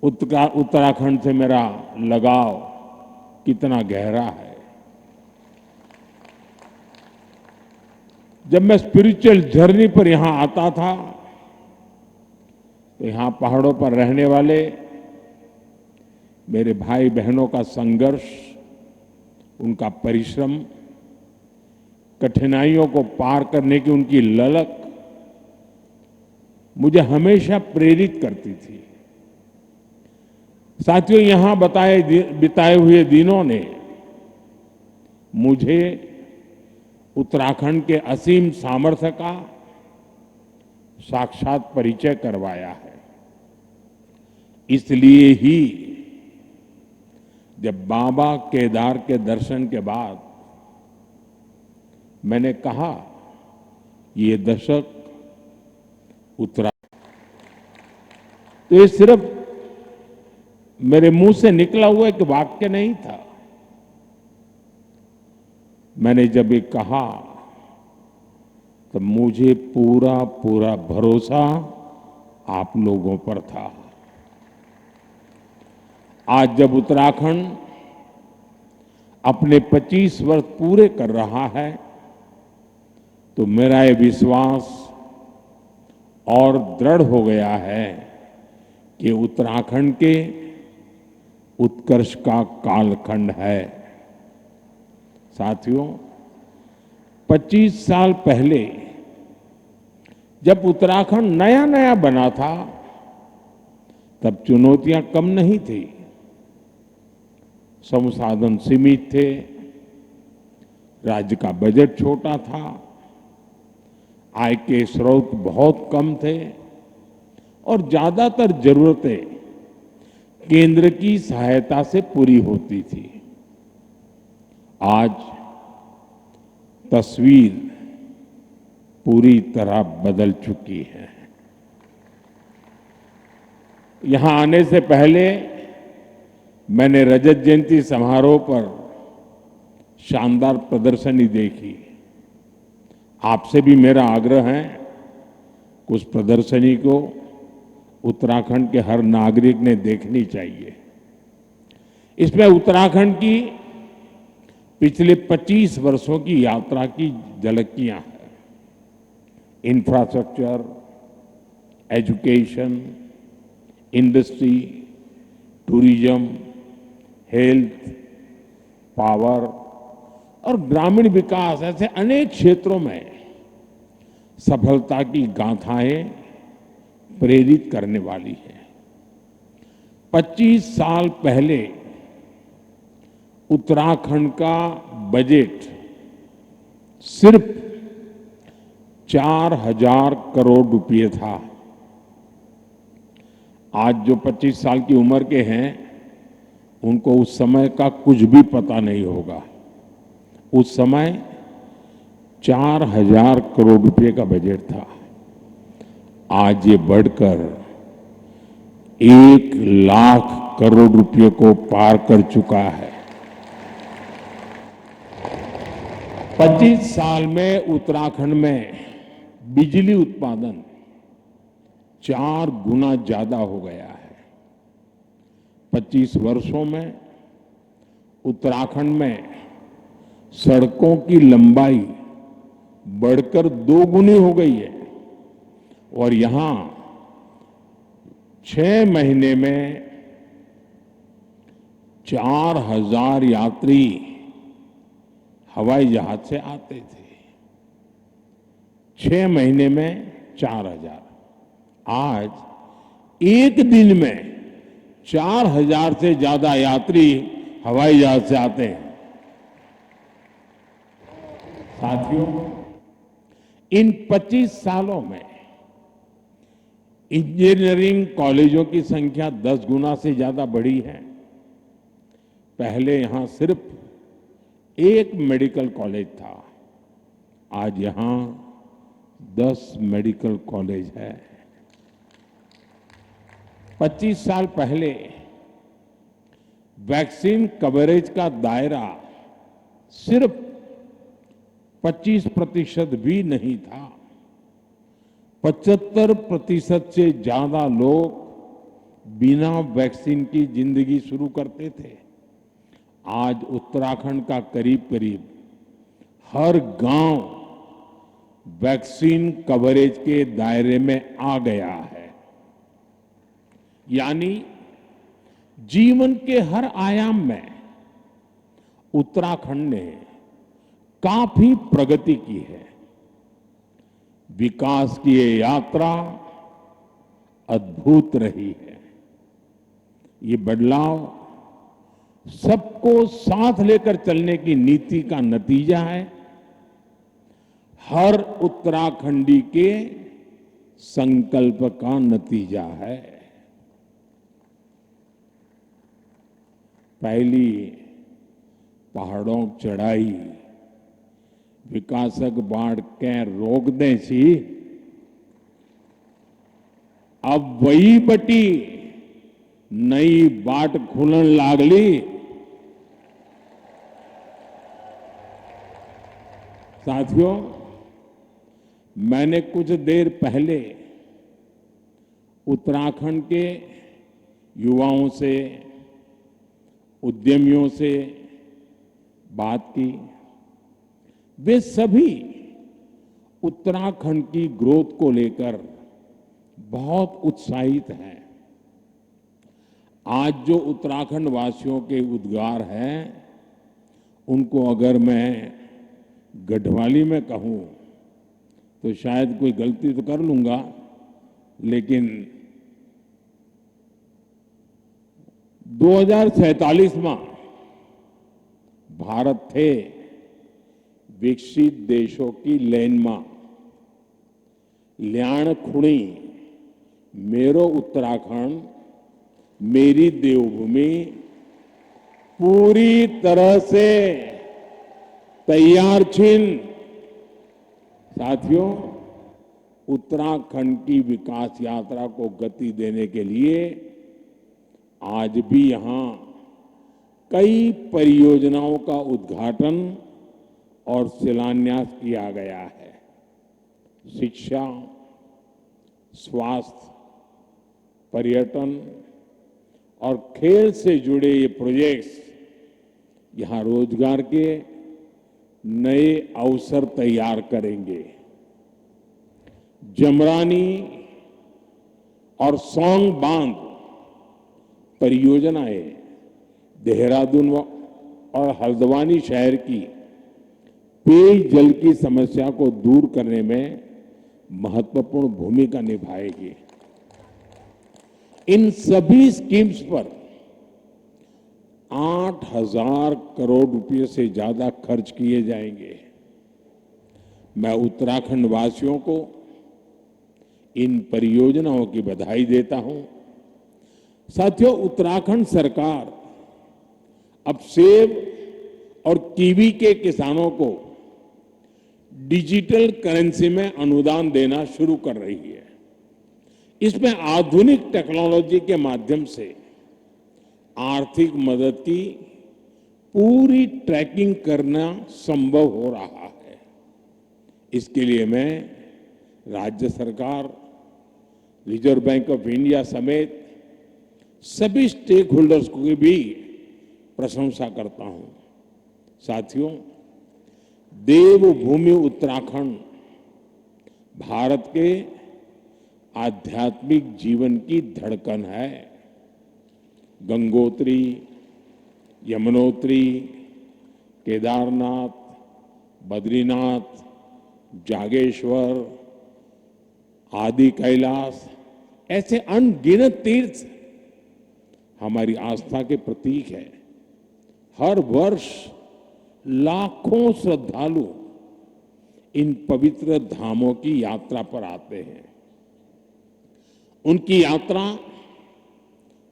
उत्तराखंड से मेरा लगाव कितना गहरा है। जब मैं स्पिरिचुअल जर्नी पर यहां आता था, तो यहां पहाड़ों पर रहने वाले मेरे भाई बहनों का संघर्ष, उनका परिश्रम, कठिनाइयों को पार करने की उनकी ललक मुझे हमेशा प्रेरित करती थी। साथियों, यहां बिताए हुए दिनों ने मुझे उत्तराखंड के असीम सामर्थ्य का साक्षात परिचय करवाया है। इसलिए ही जब बाबा केदार के दर्शन के बाद मैंने कहा, ये दशक तो ये सिर्फ मेरे मुंह से निकला हुआ एक वाक्य नहीं था। मैंने जब ये कहा तो मुझे पूरा पूरा भरोसा आप लोगों पर था। आज जब उत्तराखंड अपने 25 वर्ष पूरे कर रहा है तो मेरा ये विश्वास और दृढ़ हो गया है कि उत्तराखंड के उत्कर्ष का कालखंड है। साथियों, 25 साल पहले जब उत्तराखंड नया नया बना था तब चुनौतियां कम नहीं थी। संसाधन सीमित थे, राज्य का बजट छोटा था, आय के स्रोत बहुत कम थे और ज्यादातर जरूरतें केंद्र की सहायता से पूरी होती थी। आज तस्वीर पूरी तरह बदल चुकी है। यहां आने से पहले मैंने रजत जयंती समारोह पर शानदार प्रदर्शनी देखी। आपसे भी मेरा आग्रह है कि उस प्रदर्शनी को उत्तराखंड के हर नागरिक ने देखनी चाहिए। इसमें उत्तराखंड की पिछले 25 वर्षों की यात्रा की झलकियां हैं। Infrastructure, education, industry, tourism, health, power और ग्रामीण विकास, ऐसे अनेक क्षेत्रों में सफलता की गाथाएं प्रेरित करने वाली है। 25 साल पहले उत्तराखंड का बजट सिर्फ 4,000 करोड़ रुपए था। आज जो 25 साल की उम्र के हैं उनको उस समय का कुछ भी पता नहीं होगा। उस समय 4,000 करोड़ रुपए का बजट था। आज ये बढ़कर 1,00,000 करोड़ रुपए को पार कर चुका है। 25 साल में उत्तराखंड में बिजली उत्पादन 4 गुना ज्यादा हो गया है। 25 वर्षों में उत्तराखंड में सड़कों की लंबाई बढ़कर 2 गुनी हो गई है और यहां 6 महीने में 4,000 यात्री हवाई जहाज से आते थे। 6 महीने में 4,000। आज एक दिन में 4,000 से ज्यादा यात्री हवाई जहाज से आते हैं। साथियों, इन 25 सालों में इंजीनियरिंग कॉलेजों की संख्या 10 गुना से ज्यादा बढ़ी है। पहले यहां सिर्फ एक मेडिकल कॉलेज था, आज यहां 10 मेडिकल कॉलेज है। 25 साल पहले वैक्सीन कवरेज का दायरा सिर्फ 25% भी नहीं था। 75% से ज्यादा लोग बिना वैक्सीन की जिंदगी शुरू करते थे। आज उत्तराखंड का करीब करीब हर गांव वैक्सीन कवरेज के दायरे में आ गया है। यानी जीवन के हर आयाम में उत्तराखंड ने काफी प्रगति की है। विकास की ये यात्रा अद्भुत रही है। ये बदलाव सबको साथ लेकर चलने की नीति का नतीजा है। हर उत्तराखंडी के संकल्प का नतीजा है। पहली पहाड़ों की चढ़ाई विकासक बाढ़ के रोक दे सी, अब वही बटी नई बाट खुलन लागली। साथियों, मैंने कुछ देर पहले उत्तराखंड के युवाओं से, उद्यमियों से बात की। वे सभी उत्तराखंड की ग्रोथ को लेकर बहुत उत्साहित हैं। आज जो उत्तराखंड वासियों के उद्गार हैं, उनको अगर मैं गढ़वाली में कहूं तो शायद कोई गलती तो कर लूंगा, लेकिन 2047 में भारत थे विकसित देशों की लाइन में ल्याण खुणी मेरो उत्तराखंड मेरी देवभूमि पूरी तरह से तैयार छिन। साथियों, उत्तराखंड की विकास यात्रा को गति देने के लिए आज भी यहां कई परियोजनाओं का उद्घाटन और शिलान्यास किया गया है। शिक्षा, स्वास्थ्य, पर्यटन और खेल से जुड़े ये प्रोजेक्ट्स यहां रोजगार के नए अवसर तैयार करेंगे। जमरानी और सौंग बांध परियोजनाएं देहरादून और हल्द्वानी शहर की पेयजल की समस्या को दूर करने में महत्वपूर्ण भूमिका निभाएगी। इन सभी स्कीम्स पर 8,000 करोड़ रुपए से ज्यादा खर्च किए जाएंगे। मैं उत्तराखंड वासियों को इन परियोजनाओं की बधाई देता हूं। साथियों, उत्तराखंड सरकार अब सेब और कीवी के किसानों को डिजिटल करेंसी में अनुदान देना शुरू कर रही है। इसमें आधुनिक टेक्नोलॉजी के माध्यम से आर्थिक मदद की पूरी ट्रैकिंग करना संभव हो रहा है। इसके लिए मैं राज्य सरकार, रिजर्व बैंक ऑफ इंडिया समेत सभी स्टेक होल्डर्स की भी प्रशंसा करता हूं। साथियों, देवभूमि उत्तराखंड भारत के आध्यात्मिक जीवन की धड़कन है। गंगोत्री, यमुनोत्री, केदारनाथ, बद्रीनाथ, जागेश्वर, आदि कैलाश, ऐसे अनगिनत तीर्थ हमारी आस्था के प्रतीक है। हर वर्ष लाखों श्रद्धालु इन पवित्र धामों की यात्रा पर आते हैं। उनकी यात्रा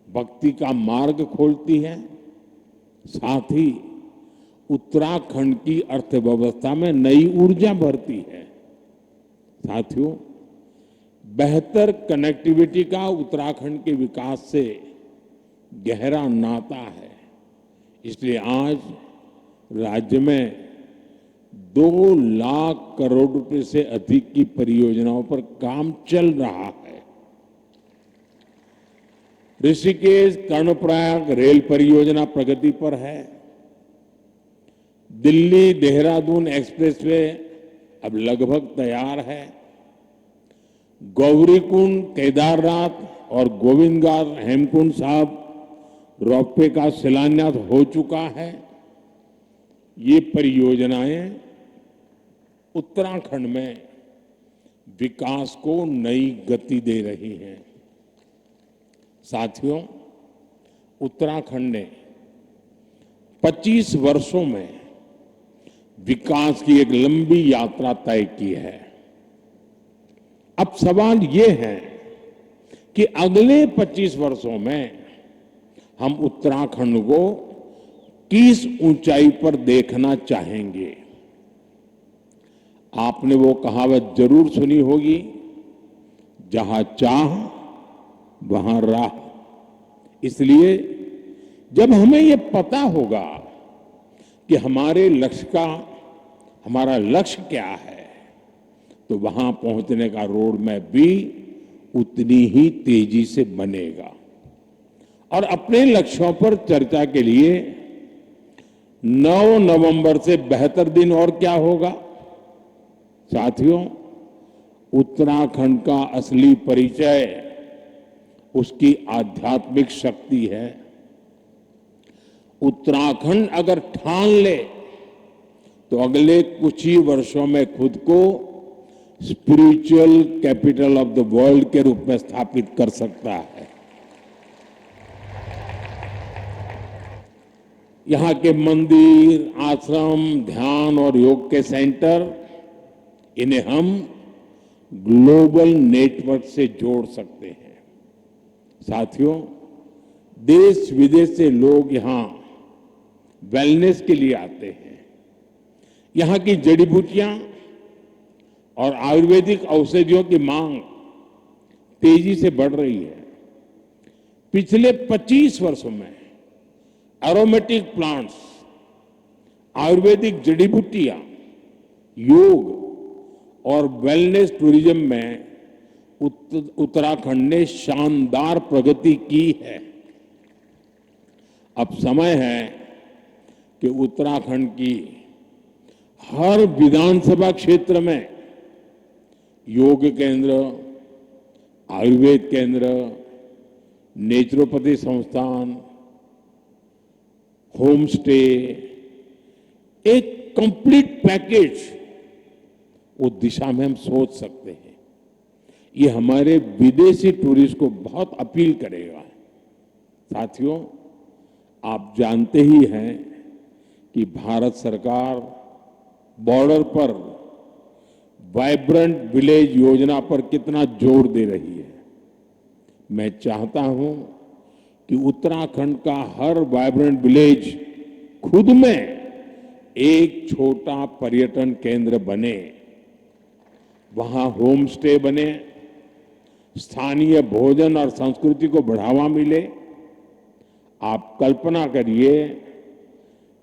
भक्ति का मार्ग खोलती है, साथ ही उत्तराखंड की अर्थव्यवस्था में नई ऊर्जा भरती है। साथियों, बेहतर कनेक्टिविटी का उत्तराखंड के विकास से गहरा नाता है। इसलिए आज राज्य में 2 लाख करोड़ रुपए से अधिक की परियोजनाओं पर काम चल रहा है। ऋषिकेश कर्णप्रयाग रेल परियोजना प्रगति पर है। दिल्ली देहरादून एक्सप्रेसवे अब लगभग तैयार है। गौरीकुंड, केदारनाथ और गोविंदघाट हेमकुंड साहब रोपवे का शिलान्यास हो चुका है। ये परियोजनाएं उत्तराखंड में विकास को नई गति दे रही हैं। साथियों, उत्तराखंड ने 25 वर्षों में विकास की एक लंबी यात्रा तय की है। अब सवाल ये है कि अगले 25 वर्षों में हम उत्तराखंड को किस ऊंचाई पर देखना चाहेंगे। आपने वो कहावत जरूर सुनी होगी, जहां चाह वहां राह। इसलिए जब हमें ये पता होगा कि हमारा लक्ष्य क्या है, तो वहां पहुंचने का रोड मैप भी उतनी ही तेजी से बनेगा। और अपने लक्ष्यों पर चर्चा के लिए 9 नवंबर से बेहतर दिन और क्या होगा। साथियों, उत्तराखंड का असली परिचय उसकी आध्यात्मिक शक्ति है। उत्तराखंड अगर ठान ले तो अगले कुछ ही वर्षों में खुद को spiritual capital of the world के रूप में स्थापित कर सकता है। यहां के मंदिर, आश्रम, ध्यान और योग के सेंटर, इन्हें हम ग्लोबल नेटवर्क से जोड़ सकते हैं। साथियों, देश विदेश से लोग यहां वेलनेस के लिए आते हैं। यहां की जड़ी बूटियां और आयुर्वेदिक औषधियों की मांग तेजी से बढ़ रही है। पिछले 25 वर्षों में एरोमेटिक प्लांट्स, आयुर्वेदिक जड़ी बूटियां, योग और वेलनेस टूरिज्म में उत्तराखंड ने शानदार प्रगति की है। अब समय है कि उत्तराखंड की हर विधानसभा क्षेत्र में योग केंद्र, आयुर्वेद केंद्र, नेचुरोपैथी संस्थान, होम स्टे, एक कंप्लीट पैकेज, उस दिशा में हम सोच सकते हैं। ये हमारे विदेशी टूरिस्ट को बहुत अपील करेगा। साथियों, आप जानते ही हैं कि भारत सरकार बॉर्डर पर वाइब्रेंट विलेज योजना पर कितना जोर दे रही है। मैं चाहता हूं कि उत्तराखंड का हर वाइब्रेंट विलेज खुद में एक छोटा पर्यटन केंद्र बने, वहां होम स्टे बने, स्थानीय भोजन और संस्कृति को बढ़ावा मिले। आप कल्पना करिए,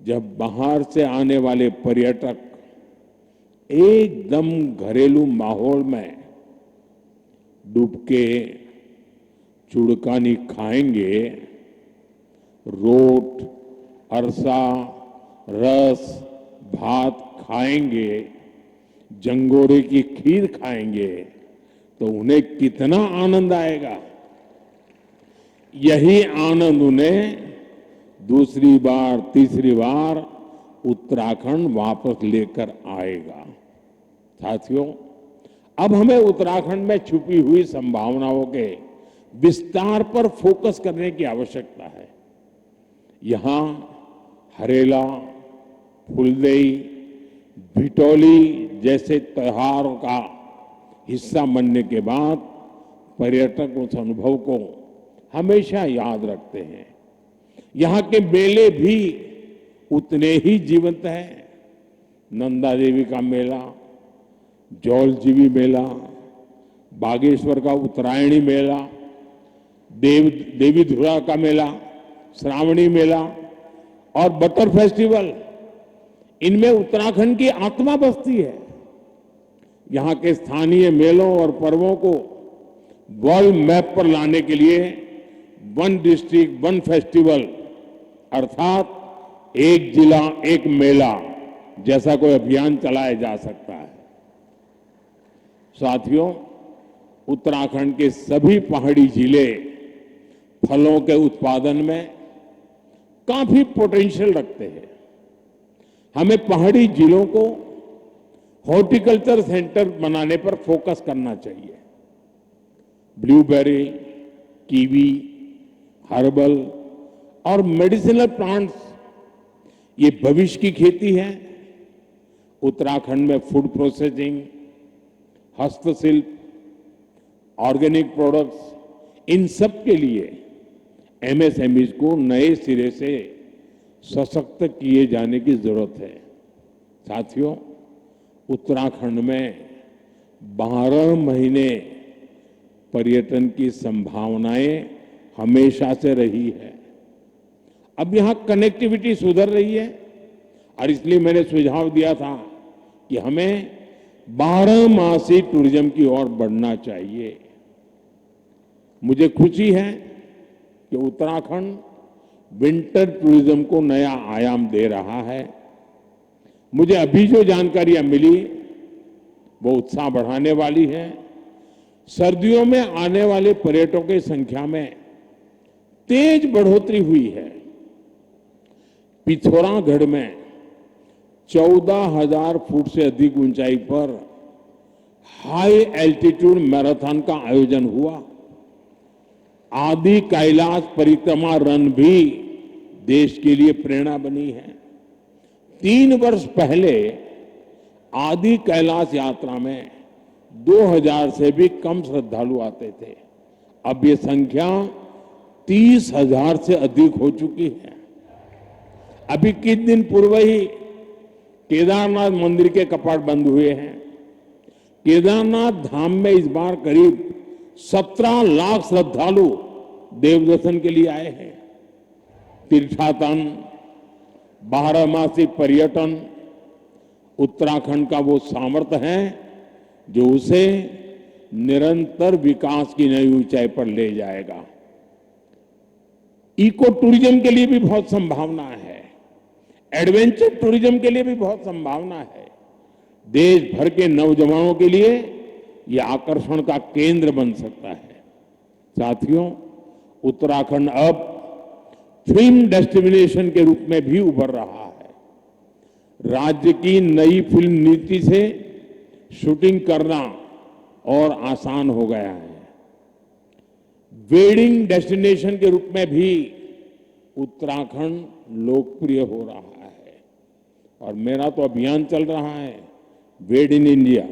जब बाहर से आने वाले पर्यटक एकदम घरेलू माहौल में डुबके चुड़कानी खाएंगे, रोट, अरसा, रस, भात खाएंगे, जंगोरे की खीर खाएंगे, तो उन्हें कितना आनंद आएगा। यही आनंद उन्हें दूसरी बार, तीसरी बार उत्तराखंड वापस लेकर आएगा। साथियों, अब हमें उत्तराखंड में छुपी हुई संभावनाओं के विस्तार पर फोकस करने की आवश्यकता है। यहां हरेला, फुलदेई, भिटौली जैसे त्योहारों का हिस्सा बनने के बाद पर्यटक उस अनुभव को हमेशा याद रखते हैं। यहां के मेले भी उतने ही जीवंत हैं। नंदा देवी का मेला, जौलजीबी मेला, बागेश्वर का उत्तरायणी मेला, देवी धुरा का मेला, श्रावणी मेला और बटर फेस्टिवल, इनमें उत्तराखंड की आत्मा बसती है। यहां के स्थानीय मेलों और पर्वों को वर्ल्ड मैप पर लाने के लिए वन डिस्ट्रिक्ट वन फेस्टिवल अर्थात एक जिला एक मेला जैसा कोई अभियान चलाया जा सकता है। साथियों, उत्तराखंड के सभी पहाड़ी जिले फलों के उत्पादन में काफी पोटेंशियल रखते हैं। हमें पहाड़ी जिलों को हॉर्टिकल्चर सेंटर बनाने पर फोकस करना चाहिए। ब्लूबेरी, कीवी, हर्बल और मेडिसिनल प्लांट्स, ये भविष्य की खेती है। उत्तराखंड में फूड प्रोसेसिंग, हस्तशिल्प, ऑर्गेनिक प्रोडक्ट्स, इन सब के लिए एमएसएमईज को नए सिरे से सशक्त किए जाने की जरूरत है। साथियों, उत्तराखंड में 12 महीने पर्यटन की संभावनाएं हमेशा से रही है। अब यहां कनेक्टिविटी सुधर रही है और इसलिए मैंने सुझाव दिया था कि हमें 12 मासी टूरिज्म की ओर बढ़ना चाहिए। मुझे खुशी है कि उत्तराखंड विंटर टूरिज्म को नया आयाम दे रहा है। मुझे अभी जो जानकारियां मिली वो उत्साह बढ़ाने वाली है। सर्दियों में आने वाले पर्यटकों की संख्या में तेज बढ़ोतरी हुई है। पिथौरागढ़ में 14,000 फुट से अधिक ऊंचाई पर हाई एल्टीट्यूड मैराथन का आयोजन हुआ। आदि कैलाश परिक्रमा रन भी देश के लिए प्रेरणा बनी है। 3 वर्ष पहले आदि कैलाश यात्रा में 2,000 से भी कम श्रद्धालु आते थे। अब ये संख्या 30,000 से अधिक हो चुकी है। अभी कुछ दिन पूर्व ही केदारनाथ मंदिर के कपाट बंद हुए हैं। केदारनाथ धाम में इस बार करीब 17 लाख श्रद्धालु देवदर्शन के लिए आए हैं। तीर्थाटन, 12 पर्यटन उत्तराखंड का वो सामर्थ्य है जो उसे निरंतर विकास की नई ऊंचाई पर ले जाएगा। इको टूरिज्म के लिए भी बहुत संभावना है। एडवेंचर टूरिज्म के लिए भी बहुत संभावना है। देश भर के नौजवानों के लिए यह आकर्षण का केंद्र बन सकता है। साथियों, उत्तराखंड अब फिल्म डेस्टिनेशन के रूप में भी उभर रहा है। राज्य की नई फिल्म नीति से शूटिंग करना और आसान हो गया है। वेडिंग डेस्टिनेशन के रूप में भी उत्तराखंड लोकप्रिय हो रहा है और मेरा तो अभियान चल रहा है वेड in India.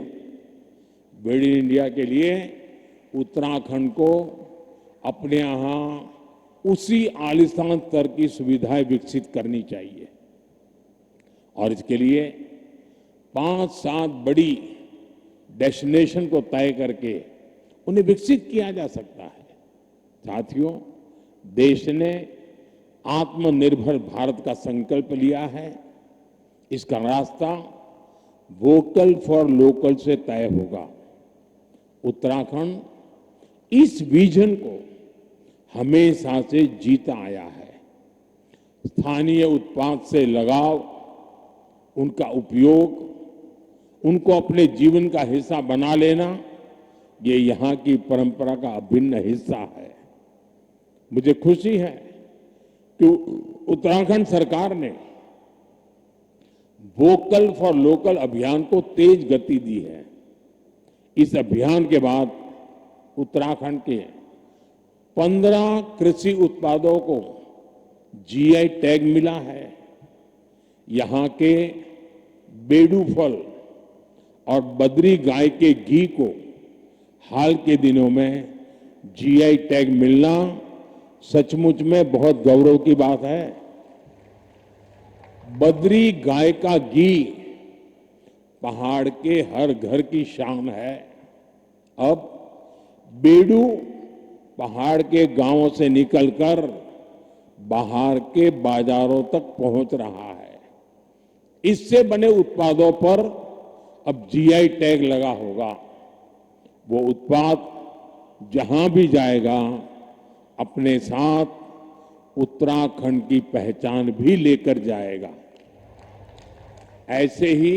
Wade in India के लिए उत्तराखंड को अपने यहां उसी आलिशान स्तर की सुविधाएं विकसित करनी चाहिए और इसके लिए 5-7 बड़ी डेस्टिनेशन को तय करके उन्हें विकसित किया जा सकता है। साथियों, देश ने आत्मनिर्भर भारत का संकल्प लिया है। इसका रास्ता वोकल फॉर लोकल से तय होगा। उत्तराखंड इस विजन को हमेशा से जीता आया है। स्थानीय उत्पाद से लगाव, उनका उपयोग, उनको अपने जीवन का हिस्सा बना लेना, ये यहां की परंपरा का अभिन्न हिस्सा है। मुझे खुशी है कि उत्तराखंड सरकार ने वोकल फॉर लोकल अभियान को तेज गति दी है। इस अभियान के बाद उत्तराखंड के 15 कृषि उत्पादों को जीआई टैग मिला है। यहां के बेडू फल और बद्री गाय के घी को हाल के दिनों में जीआई टैग मिलना सचमुच में बहुत गौरव की बात है। बद्री गाय का घी पहाड़ के हर घर की शान है। अब बेडू पहाड़ के गांवों से निकलकर बाहर के बाजारों तक पहुंच रहा है। इससे बने उत्पादों पर अब जीआई टैग लगा होगा। वो उत्पाद जहां भी जाएगा अपने साथ उत्तराखंड की पहचान भी लेकर जाएगा। ऐसे ही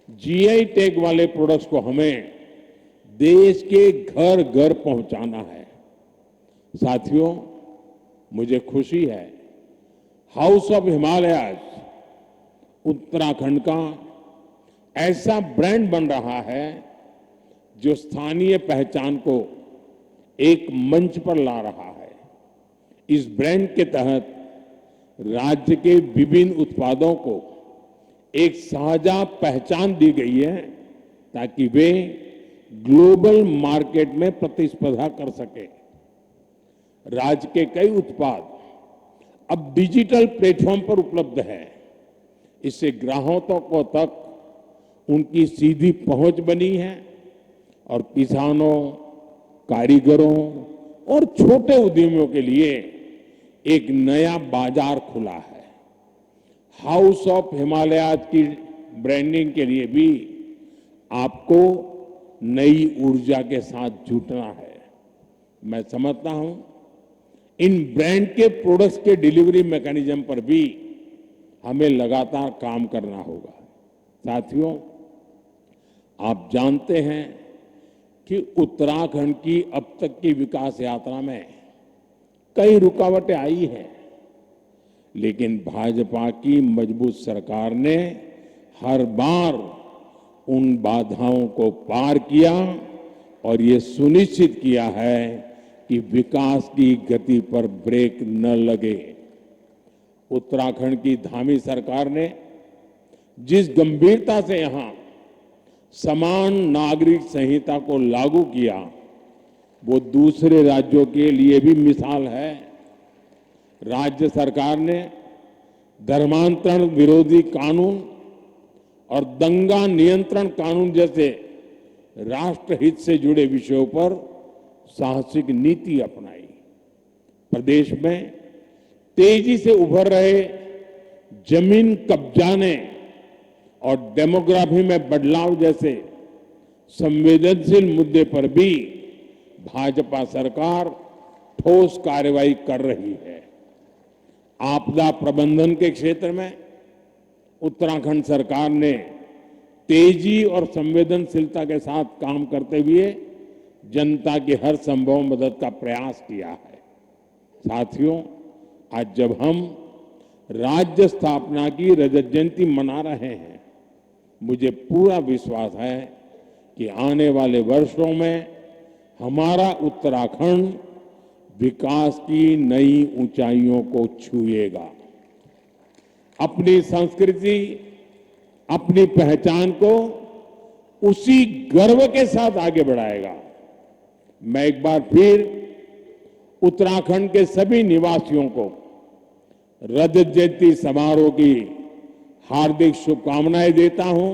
जीआई टैग वाले प्रोडक्ट्स को हमें देश के घर घर पहुंचाना है। साथियों, मुझे खुशी है हाउस ऑफ हिमालयज उत्तराखंड का ऐसा ब्रांड बन रहा है जो स्थानीय पहचान को एक मंच पर ला रहा है। इस ब्रांड के तहत राज्य के विभिन्न उत्पादों को एक साझा पहचान दी गई है ताकि वे ग्लोबल मार्केट में प्रतिस्पर्धा कर सके। राज्य के कई उत्पाद अब डिजिटल प्लेटफॉर्म पर उपलब्ध है। इससे ग्राहकों तक उनकी सीधी पहुंच बनी है और किसानों, कारीगरों, और छोटे उद्यमियों के लिए एक नया बाजार खुला है। हाउस ऑफ हिमालयाज की ब्रांडिंग के लिए भी आपको नई ऊर्जा के साथ जुटना है। मैं समझता हूं इन ब्रांड के प्रोडक्ट्स के डिलीवरी मैकेनिज्म पर भी हमें लगातार काम करना होगा। साथियों, आप जानते हैं कि उत्तराखंड की अब तक की विकास यात्रा में कई रुकावटें आई हैं, लेकिन भाजपा की मजबूत सरकार ने हर बार उन बाधाओं को पार किया और ये सुनिश्चित किया है कि विकास की गति पर ब्रेक न लगे। उत्तराखंड की धामी सरकार ने जिस गंभीरता से यहां समान नागरिक संहिता को लागू किया, वो दूसरे राज्यों के लिए भी मिसाल है। राज्य सरकार ने धर्मांतरण विरोधी कानून और दंगा नियंत्रण कानून जैसे राष्ट्रहित से जुड़े विषयों पर साहसिक नीति अपनाई। प्रदेश में तेजी से उभर रहे जमीन कब्जाने और डेमोग्राफी में बदलाव जैसे संवेदनशील मुद्दे पर भी भाजपा सरकार ठोस कार्रवाई कर रही है। आपदा प्रबंधन के क्षेत्र में उत्तराखंड सरकार ने तेजी और संवेदनशीलता के साथ काम करते हुए जनता की हर संभव मदद का प्रयास किया है। साथियों, आज जब हम राज्य स्थापना की रजत जयंती मना रहे हैं, मुझे पूरा विश्वास है कि आने वाले वर्षों में हमारा उत्तराखंड विकास की नई ऊंचाइयों को छुएगा, अपनी संस्कृति, अपनी पहचान को उसी गर्व के साथ आगे बढ़ाएगा। मैं एक बार फिर उत्तराखंड के सभी निवासियों को रजत जयंती समारोह की हार्दिक शुभकामनाएं देता हूं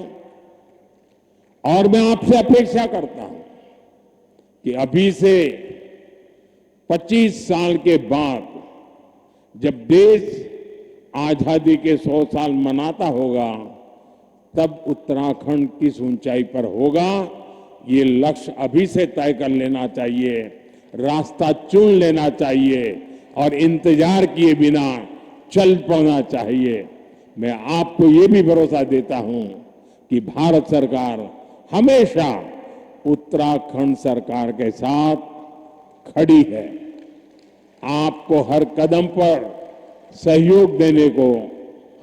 और मैं आपसे अपेक्षा करता हूं कि अभी से 25 साल के बाद जब देश आजादी के 100 साल मनाता होगा, तब उत्तराखंड किस ऊंचाई पर होगा, ये लक्ष्य अभी से तय कर लेना चाहिए, रास्ता चुन लेना चाहिए और इंतजार किए बिना चल पड़ना चाहिए। मैं आपको ये भी भरोसा देता हूं कि भारत सरकार हमेशा उत्तराखंड सरकार के साथ खड़ी है। आपको हर कदम पर सहयोग देने को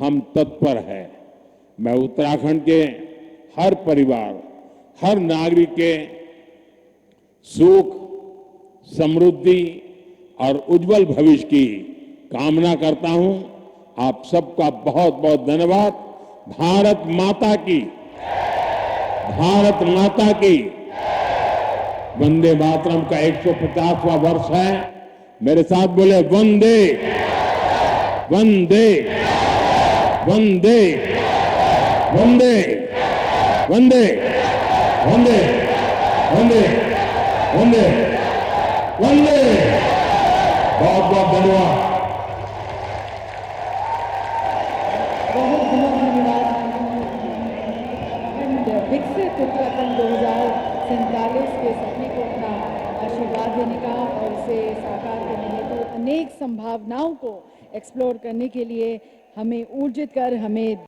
हम तत्पर हैं। मैं उत्तराखंड के हर परिवार, हर नागरिक के सुख, समृद्धि और उज्जवल भविष्य की कामना करता हूं। आप सबका बहुत बहुत धन्यवाद। भारत माता की, भारत माता की। वंदे मातरम का 150वां वर्ष है। मेरे साथ बोले वंदे वंदे वंदे वंदे वंदे वंदे वंदे वंदे वंदे। बहुत बहुत धन्यवाद। बहुत बहुत धन्यवाद। विकसित उत्तराखंड 2047 के सपने को अपना आशीर्वाद देने का और उसे साकार करने हेतु अनेक संभावनाओं को एक्सप्लोर करने के लिए हमें ऊर्जित कर, हमें